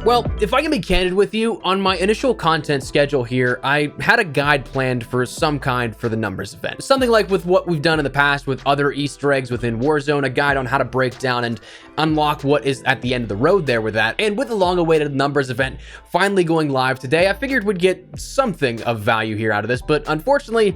Well, if I can be candid with you, on my initial content schedule here, I had a guide planned for some kind for the numbers event. Something like with what we've done in the past with other Easter eggs within Warzone, a guide on how to break down and unlock what is at the end of the road there with that. And with the long-awaited numbers event finally going live today, I figured we'd get something of value here out of this, but unfortunately,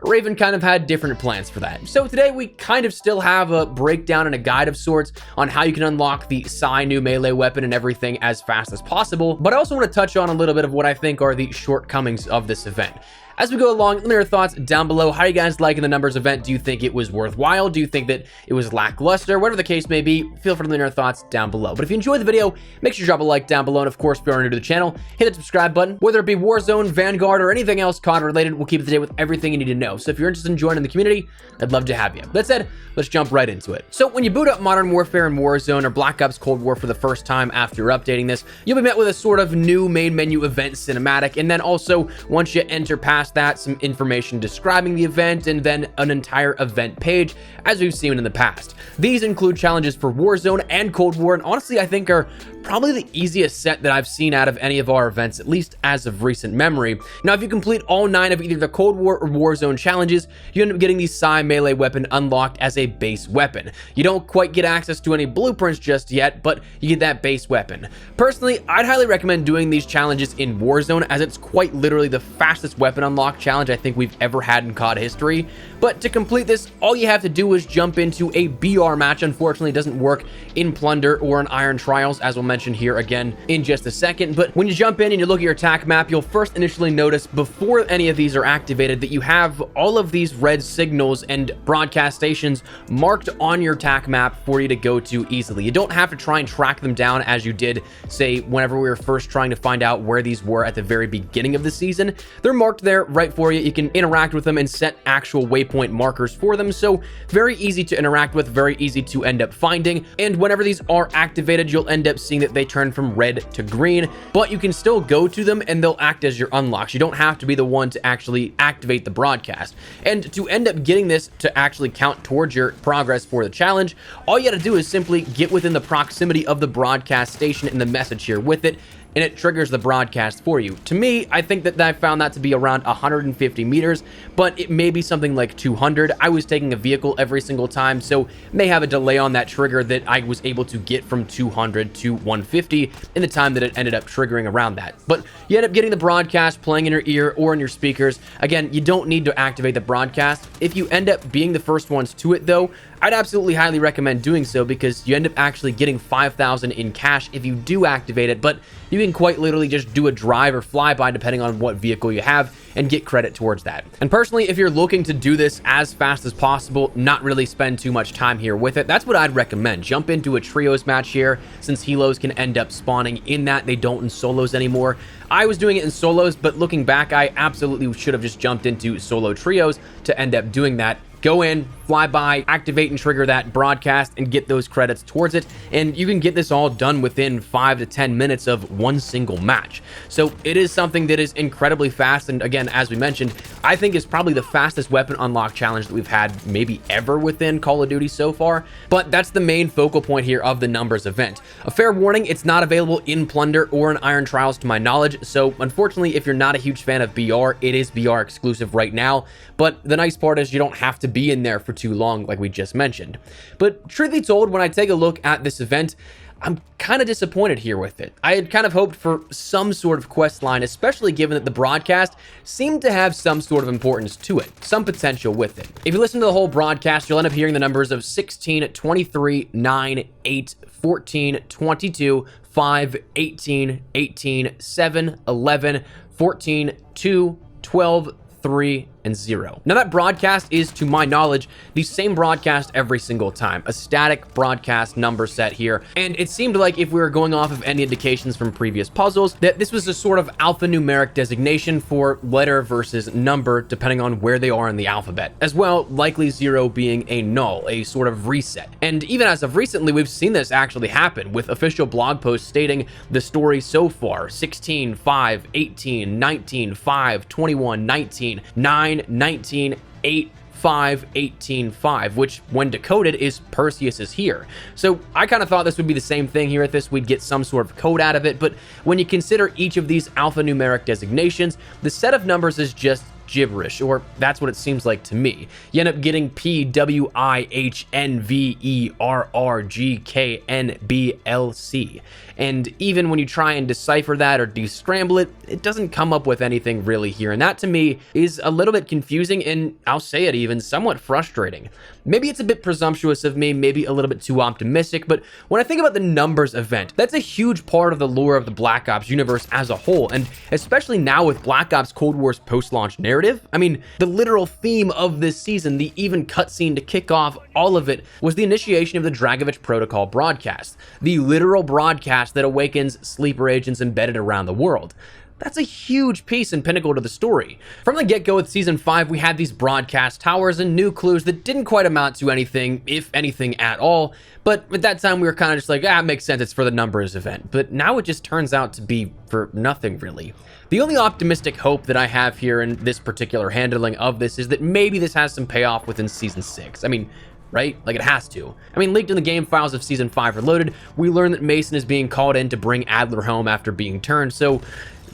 Raven kind of had different plans for that. So today we kind of still have a breakdown and a guide of sorts on how you can unlock the new melee weapon and everything as fast as possible. But I also want to touch on a little bit of what I think are the shortcomings of this event. As we go along, let me know your thoughts down below. How are you guys liking the numbers event? Do you think it was worthwhile? Do you think that it was lackluster? Whatever the case may be, feel free to let me know your thoughts down below. But if you enjoyed the video, make sure you drop a like down below. And of course, if you're new to the channel, hit the subscribe button. Whether it be Warzone, Vanguard, or anything else COD related, we'll keep it today with everything you need to know. So if you're interested in joining the community, I'd love to have you. That said, let's jump right into it. So when you boot up Modern Warfare and Warzone or Black Ops Cold War for the first time after updating this, you'll be met with a sort of new main menu event cinematic. And then also, once you enter past that, some information describing the event, and then an entire event page, as we've seen in the past. These include challenges for Warzone and Cold War, and honestly, I think are probably the easiest set that I've seen out of any of our events, at least as of recent memory. Now, if you complete all 9 of either the Cold War or Warzone challenges, you end up getting the melee weapon unlocked as a base weapon. You don't quite get access to any blueprints just yet, but you get that base weapon. Personally, I'd highly recommend doing these challenges in Warzone, as it's quite literally the fastest weapon unlock challenge I think we've ever had in COD history. But to complete this, all you have to do is jump into a BR match. Unfortunately, it doesn't work in Plunder or in Iron Trials, as we'll mention here again in just a second. But when you jump in and you look at your attack map, you'll first initially notice before any of these are activated that you have all of these red signals and broadcast stations marked on your attack map for you to go to easily. You don't have to try and track them down as you did, say, whenever we were first trying to find out where these were at the very beginning of the season. They're marked there right for you. You can interact with them and set actual waypoint markers for them. So very easy to interact with, very easy to end up finding. And whenever these are activated, you'll end up seeing that they turn from red to green, but you can still go to them and they'll act as your unlocks. You don't have to be the one to actually activate the broadcast. And to end up getting this to actually count towards your progress for the challenge, all you gotta do is simply get within the proximity of the broadcast station and the message here with it, and it triggers the broadcast for you. To me, I think that I found that to be around 150 meters, but it may be something like 200. I was taking a vehicle every single time, so may have a delay on that trigger that I was able to get from 200 to 150 in the time that it ended up triggering around that. But you end up getting the broadcast playing in your ear or in your speakers. Again, you don't need to activate the broadcast. If you end up being the first ones to it though, I'd absolutely highly recommend doing so, because you end up actually getting 5,000 in cash if you do activate it, but you can quite literally just do a drive or flyby depending on what vehicle you have and get credit towards that. And personally, if you're looking to do this as fast as possible, not really spend too much time here with it, that's what I'd recommend. Jump into a trios match here, since helos can end up spawning in that. They don't in solos anymore. I was doing it in solos, but looking back, I absolutely should have just jumped into solo trios to end up doing that. Go in, fly by, activate and trigger that broadcast, and get those credits towards it. And you can get this all done within 5 to 10 minutes of one single match. So it is something that is incredibly fast. And again, as we mentioned, I think is probably the fastest weapon unlock challenge that we've had maybe ever within Call of Duty so far. But that's the main focal point here of the numbers event. A fair warning, it's not available in Plunder or in Iron Trials to my knowledge. So unfortunately, if you're not a huge fan of BR, it is BR exclusive right now. But the nice part is you don't have to be in there for too long, like we just mentioned. But truth be told, when I take a look at this event, I'm kind of disappointed here with it. I had kind of hoped for some sort of quest line, especially given that the broadcast seemed to have some sort of importance to it, some potential with it. If you listen to the whole broadcast, you'll end up hearing the numbers of 16, 23, 9, 8, 14, 22, 5, 18, 18, 7, 11, 14, 2, 12, 3, and 0. Now that broadcast is, to my knowledge, the same broadcast every single time, a static broadcast number set here. And it seemed like, if we were going off of any indications from previous puzzles, that this was a sort of alphanumeric designation for letter versus number depending on where they are in the alphabet. As well, likely 0 being a null, a sort of reset. And even as of recently, we've seen this actually happen, with official blog posts stating the story so far: 16, 5, 18, 19, 5, 21, 19, 9, 19, 8, 518.5, which when decoded is Perseus is here. So I kind of thought this would be the same thing here at this. We'd get some sort of code out of it, but when you consider each of these alphanumeric designations, the set of numbers is just gibberish, or that's what it seems like to me. You end up getting PWIHNVERRGKNBLC, and even when you try and decipher that or descramble it, it doesn't come up with anything really here, and that to me is a little bit confusing, and I'll say it, even somewhat frustrating. Maybe it's a bit presumptuous of me, maybe a little bit too optimistic, but when I think about the numbers event, that's a huge part of the lore of the Black Ops universe as a whole, and especially now with Black Ops Cold War's post-launch narrative. I mean, the literal theme of this season, the even cutscene to kick off all of it, was the initiation of the Dragovich Protocol broadcast, the literal broadcast that awakens sleeper agents embedded around the world. That's a huge piece and pinnacle to the story. From the get-go with Season 5, we had these broadcast towers and new clues that didn't quite amount to anything, if anything at all, but at that time we were kind of just like, it makes sense, it's for the numbers event. But now it just turns out to be for nothing, really. The only optimistic hope that I have here in this particular handling of this is that maybe this has some payoff within Season 6. I mean, right? Like, it has to. I mean, leaked in the game files of Season 5 Reloaded, we learn that Mason is being called in to bring Adler home after being turned, so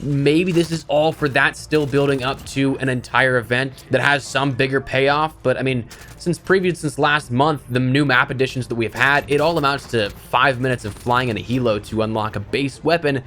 maybe this is all for that, still building up to an entire event that has some bigger payoff. But I mean, since last month, the new map additions that we've had, it all amounts to 5 minutes of flying in a helo to unlock a base weapon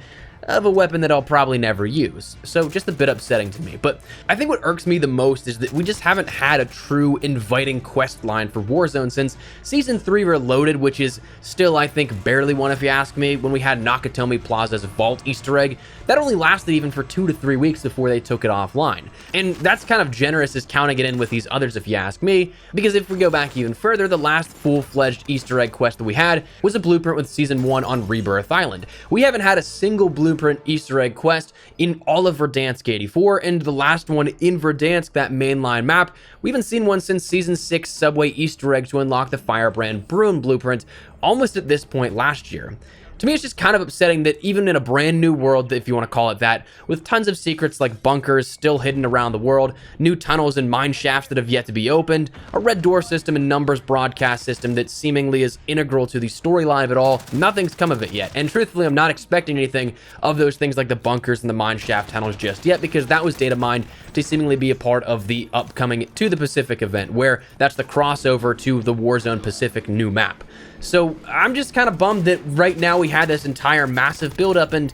of a weapon that I'll probably never use. So just a bit upsetting to me. But I think what irks me the most is that we just haven't had a true inviting quest line for Warzone since Season 3 Reloaded, which is still, I think, barely one if you ask me, when we had Nakatomi Plaza's Vault Easter egg. That only lasted even for 2 to 3 weeks before they took it offline. And that's kind of generous as counting it in with these others if you ask me, because if we go back even further, the last full-fledged Easter egg quest that we had was a blueprint with Season 1 on Rebirth Island. We haven't had a single blueprint Easter egg quest in all of Verdansk 84, and the last one in Verdansk, that mainline map, we haven't seen one since Season 6 Subway Easter egg to unlock the Firebrand Bruin blueprint almost at this point last year. To me, it's just kind of upsetting that even in a brand new world, if you want to call it that, with tons of secrets like bunkers still hidden around the world, new tunnels and mine shafts that have yet to be opened, a red door system and numbers broadcast system that seemingly is integral to the storyline of it all, nothing's come of it yet. And truthfully, I'm not expecting anything of those things like the bunkers and the mine shaft tunnels just yet, because that was data mined to seemingly be a part of the upcoming To the Pacific event, where that's the crossover to the Warzone Pacific new map. So I'm just kind of bummed that right now we had this entire massive buildup and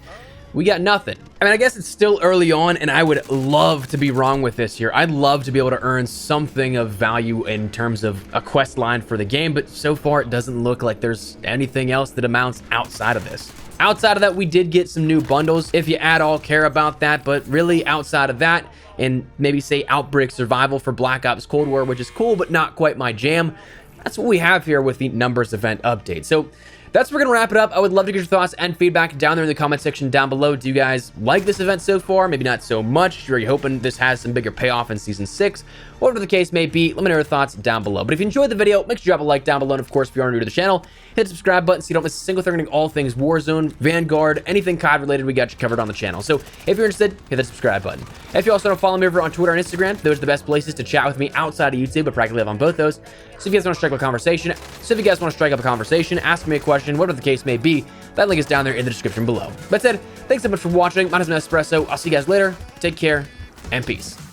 we got nothing. I mean, I guess it's still early on, and I would love to be wrong with this here. I'd love to be able to earn something of value in terms of a quest line for the game, but so far it doesn't look like there's anything else that amounts outside of this. Outside of that, we did get some new bundles, if you at all care about that, but really outside of that, and maybe say Outbreak Survival for Black Ops Cold War, which is cool, but not quite my jam. That's what we have here with the numbers event update. So that's where we're going to wrap it up. I would love to get your thoughts and feedback down there in the comment section down below. Do you guys like this event so far? Maybe not so much. Are you hoping this has some bigger payoff in Season 6? Whatever the case may be, let me know your thoughts down below. But if you enjoyed the video, make sure you drop a like down below. And of course, if you are new to the channel, hit the subscribe button so you don't miss a single thing regarding all things Warzone, Vanguard, anything COD related, we got you covered on the channel. So if you're interested, hit the subscribe button. If you also want to follow me over on Twitter and Instagram, those are the best places to chat with me outside of YouTube, but practically live on both those. So if you guys want to strike up a conversation, ask me a question, whatever the case may be, that link is down there in the description below. That said, thanks so much for watching. My name is Espresso. I'll see you guys later. Take care and peace.